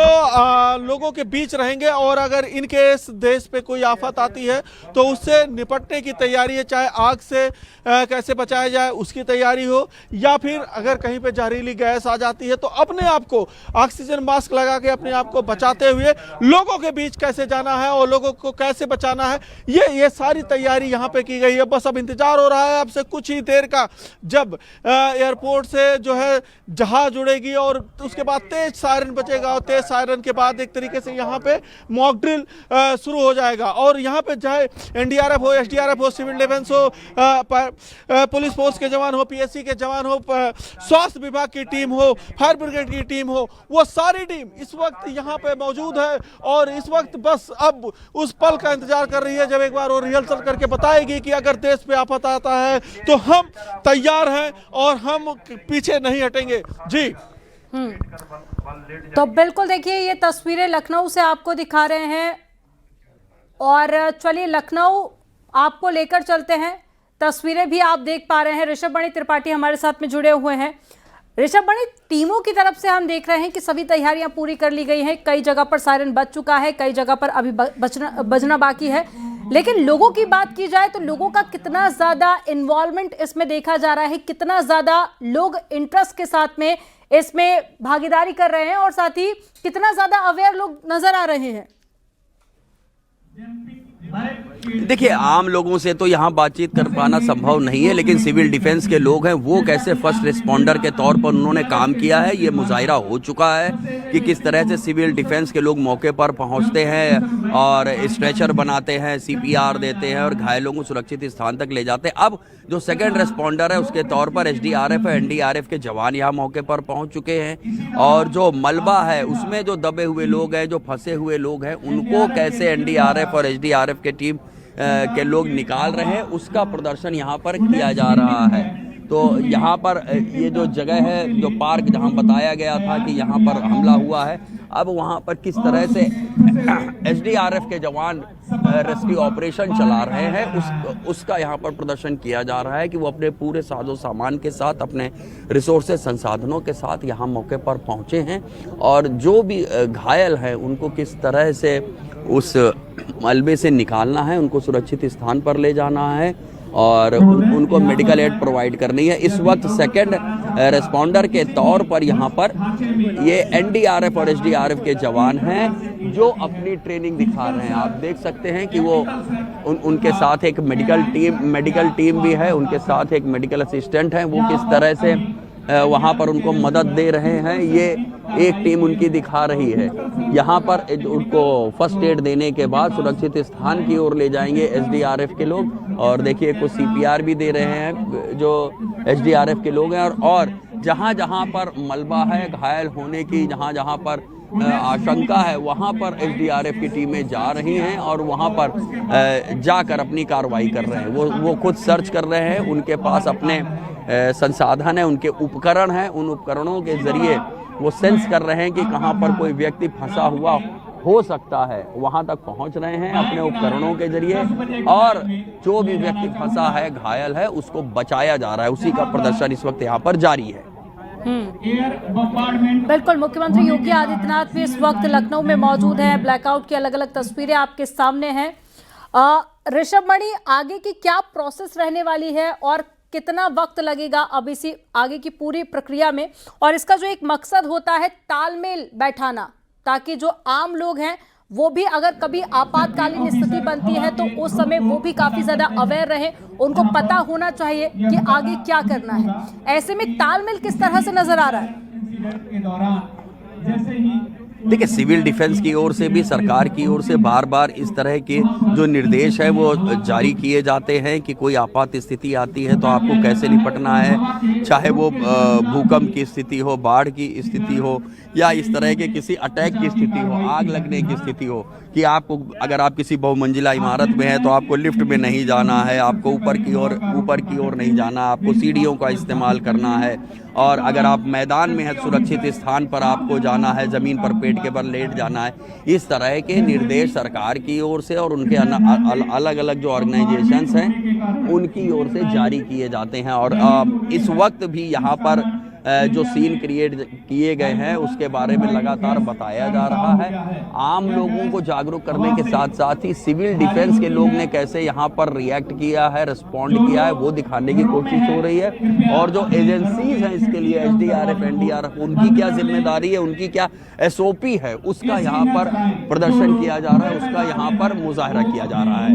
लोगों के बीच रहेंगे और अगर इनके इस देश पे कोई आफत आती है तो उससे निपटने की तैयारी है, चाहे आग से कैसे बचाया जाए उसकी तैयारी हो, या फिर अगर कहीं पे जहरीली गैस आ जाती है तो अपने आप को ऑक्सीजन मास्क लगा के अपने आप को बचाते हुए लोगों के बीच कैसे जाना है और लोगों को कैसे बचाना है, ये सारी तैयारी यहाँ पे की गई है। बस अब इंतजार हो रहा है अब से कुछ ही देर का, जब एयरपोर्ट से जो है जहाज उड़ेगी और उसके बाद तेज सायरन बचेगा और तेज सायरन के बाद एक तरीके से यहाँ पे मॉक ड्रिल शुरू हो जाएगा। और यहाँ पे चाहे एनडीआरएफ हो, एसडीआरएफ हो, सिविल डिफेंस हो, पुलिस फोर्स के जवान हो, पीएससी के जवान हो, स्वास्थ्य विभाग की टीम हो, फायर ब्रिगेड की टीम हो, वो सारी टीम इस वक्त यहाँ पे मौजूद है और इस वक्त बस अब उस पल का इंतजार कर रही है जब एक बार वो रिहर्सल करके बताएगी कि अगर देश पे आफत आता है तो हम तैयार हैं और हम पीछे नहीं हटेंगे। जी तो बिल्कुल देखिए ये तस्वीरें लखनऊ से आपको दिखा रहे हैं और चलिए लखनऊ आपको लेकर चलते हैं। तस्वीरें भी आप देख पा रहे हैं, ऋषभ मणि त्रिपाठी हमारे साथ में जुड़े हुए हैं। ऋषभ मणि, टीमों की तरफ से हम देख रहे हैं कि सभी तैयारियां पूरी कर ली गई हैं, कई जगह पर सायरन बज चुका है, कई जगह पर अभी बजना बाकी है, लेकिन लोगों की बात की जाए तो लोगों का कितना ज्यादा इन्वॉल्वमेंट इसमें देखा जा रहा है, कितना ज्यादा लोग इंटरेस्ट के साथ में इसमें भागीदारी कर रहे हैं और साथ ही कितना ज्यादा अवेयर लोग नजर आ रहे हैं? देखिए आम लोगों से तो यहाँ बातचीत कर पाना संभव नहीं है, लेकिन सिविल डिफेंस के लोग हैं वो कैसे फर्स्ट रिस्पॉन्डर के तौर पर उन्होंने काम किया है ये मुजाहिरा हो चुका है कि किस तरह से सिविल डिफेंस के लोग मौके पर पहुँचते हैं और स्ट्रेचर बनाते हैं, CPR देते हैं और घायलों को सुरक्षित स्थान तक ले जाते हैं। अब जो सेकेंड रिस्पॉन्डर है उसके तौर पर SDRF और NDRF के जवान यहाँ मौके पर पहुँच चुके हैं और जो मलबा है उसमें जो दबे हुए लोग हैं, जो फंसे हुए लोग हैं, उनको कैसे NDRF और SDRF के टीम के लोग निकाल रहे हैं उसका प्रदर्शन यहाँ पर किया जा रहा है। तो यहाँ पर ये जो जगह है, जो पार्क जहाँ बताया गया था कि यहाँ पर हमला हुआ है, अब वहाँ पर किस तरह से SDRF के जवान रेस्क्यू ऑपरेशन चला रहे हैं उसका यहाँ पर प्रदर्शन किया जा रहा है कि वो अपने पूरे साजो सामान के साथ, अपने रिसोर्सेज संसाधनों के साथ यहाँ मौके पर पहुँचे हैं और जो भी घायल हैं उनको किस तरह से उस मलबे से निकालना है, उनको सुरक्षित स्थान पर ले जाना है और उनको मेडिकल एड प्रोवाइड करनी है। इस वक्त सेकेंड रिस्पॉन्डर के तौर पर यहाँ पर ये NDRF और SDRF के जवान हैं जो अपनी ट्रेनिंग दिखा रहे हैं। आप देख सकते हैं कि वो उनके साथ एक मेडिकल टीम भी है, उनके साथ एक मेडिकल असिस्टेंट है, वो किस तरह से वहाँ पर उनको मदद दे रहे हैं ये एक टीम उनकी दिखा रही है। यहाँ पर उनको फर्स्ट एड देने के बाद सुरक्षित स्थान की ओर ले जाएंगे SDRF के लोग और देखिए कुछ CPR भी दे रहे हैं जो SDRF के लोग हैं और जहाँ जहाँ पर मलबा है, घायल होने की जहाँ जहाँ पर आशंका है वहाँ पर SDRF की टीमें जा रही हैं और वहाँ पर जाकर अपनी कार्रवाई कर रहे हैं। वो खुद सर्च कर रहे हैं, उनके पास अपने संसाधन है, उनके उपकरण हैं, उन उपकरणों के जरिए वो सेंस कर रहे हैं कि कहाँ पर कोई व्यक्ति फंसा हुआ हो सकता है, वहाँ तक पहुँच रहे हैं अपने उपकरणों के जरिए और जो भी व्यक्ति फंसा है, घायल है, उसको बचाया जा रहा है। उसी का प्रदर्शन इस वक्त यहाँ पर जारी है। बिल्कुल, मुख्यमंत्री योगी आदित्यनाथ भी इस वक्त लखनऊ में मौजूद हैं। ब्लैकआउट की अलग अलग तस्वीरें आपके सामने हैं। ऋषभ मणि, आगे की क्या प्रोसेस रहने वाली है और कितना वक्त लगेगा अब इसी आगे की पूरी प्रक्रिया में, और इसका जो एक मकसद होता है तालमेल बैठाना ताकि जो आम लोग हैं वो भी अगर कभी आपातकालीन स्थिति बनती है तो उस समय वो भी काफी ज्यादा अवेयर रहे, उनको पता होना चाहिए कि आगे क्या करना है। ऐसे में तालमेल किस तरह से नजर आ रहा है? देखिए सिविल डिफेंस की ओर से भी, सरकार की ओर से बार बार इस तरह के जो निर्देश है वो जारी किए जाते हैं कि कोई आपात स्थिति आती है तो आपको कैसे निपटना है, चाहे वो भूकंप की स्थिति हो, बाढ़ की स्थिति हो या इस तरह के किसी अटैक की स्थिति हो, आग लगने की स्थिति हो, कि आपको अगर आप किसी बहुमंजिला इमारत में हैं तो आपको लिफ्ट में नहीं जाना है, आपको ऊपर की ओर नहीं जाना, आपको सीढ़ियों का इस्तेमाल करना है, और अगर आप मैदान में हैं सुरक्षित स्थान पर आपको जाना है, ज़मीन पर पेड़ बेड के पर लेट जाना है, इस तरह के निर्देश सरकार की ओर से और उनके अलग अलग जो ऑर्गेनाइजेशंस हैं उनकी ओर से जारी किए जाते हैं। और इस वक्त भी यहाँ पर जो सीन क्रिएट किए गए हैं उसके बारे में लगातार बताया जा रहा है। आम लोगों को जागरूक करने के साथ साथ ही सिविल डिफेंस के लोग ने कैसे यहाँ पर रिएक्ट किया है, रिस्पॉन्ड किया है, वो दिखाने की कोशिश हो रही है। और जो एजेंसीज हैं इसके लिए एसडीआरएफ, एनडीआरएफ, उनकी क्या जिम्मेदारी है, उनकी क्या एसओपी है, उसका यहाँ पर प्रदर्शन किया जा रहा है, उसका यहाँ पर मुजाहरा किया जा रहा है।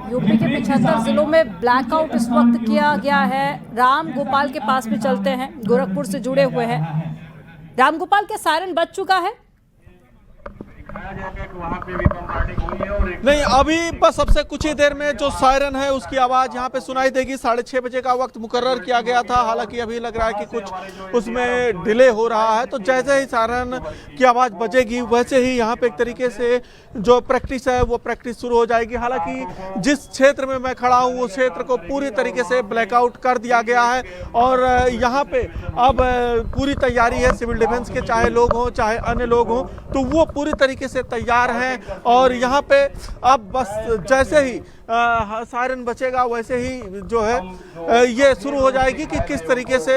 यूपी के 75 जिलों में ब्लैकआउट इस वक्त किया गया है। राम गोपाल के पास भी चलते हैं, गोरखपुर से जुड़े हुए हैं। राम गोपाल के सायरन बज चुका है? नहीं, अभी बस सबसे कुछ ही देर में जो सायरन है उसकी आवाज यहाँ पे सुनाई देगी। 6:30 बजे का वक्त मुकर्रर किया गया था, हालांकि अभी लग रहा है कि कुछ उसमें डिले हो रहा है। तो जैसे ही सायरन की आवाज बजेगी वैसे ही यहाँ पे एक तरीके से जो प्रैक्टिस है वो प्रैक्टिस शुरू हो जाएगी। हालांकि जिस क्षेत्र में मैं खड़ा हूँ उस क्षेत्र को पूरी तरीके से ब्लैकआउट कर दिया गया है और यहाँ पे अब पूरी तैयारी है सिविल डिफेंस के, चाहे लोग हों चाहे अन्य लोग हों, तो वो पूरी तरीके से तैयार हैं। और यहाँ पे अब बस जैसे ही सायरन बचेगा वैसे ही जो है ये शुरू हो जाएगी कि किस तरीके से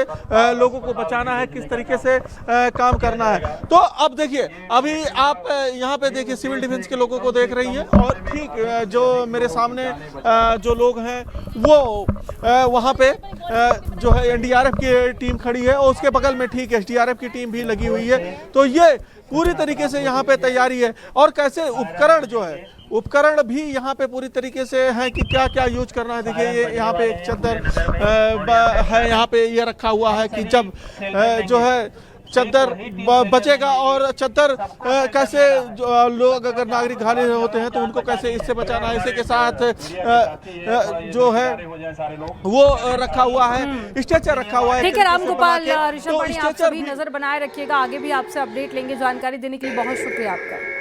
लोगों को बचाना है, किस तरीके से काम करना है। तो अब देखिए, अभी आप यहाँ पे देखिए सिविल डिफेंस के लोगों को देख रही हैं और ठीक जो मेरे सामने जो लोग हैं वो वहाँ पे जो है एनडीआरएफ की टीम खड़ी है और उसके बगल में ठीक एसडीआरएफ की टीम भी लगी हुई है। तो ये पूरी तरीके से यहाँ पे तैयारी है। और कैसे उपकरण जो है, उपकरण भी यहाँ पे पूरी तरीके से हैं कि क्या क्या यूज करना है। देखिए ये यहाँ पे एक चद्दर है, यहाँ पे ये रखा हुआ है कि जब जो है चद्दर बचेगा और चद्दर कैसे लोग अगर नागरिक घायल होते हैं तो उनको कैसे इससे बचाना है, इसी के साथ जो है वो रखा हुआ है, स्ट्रेचर रखा हुआ है। ठीक है राम गोपाल, ऋषभ, आप सभी नजर बनाए रखिएगा, आगे भी आपसे अपडेट लेंगे। जानकारी देने के लिए बहुत शुक्रिया आपका।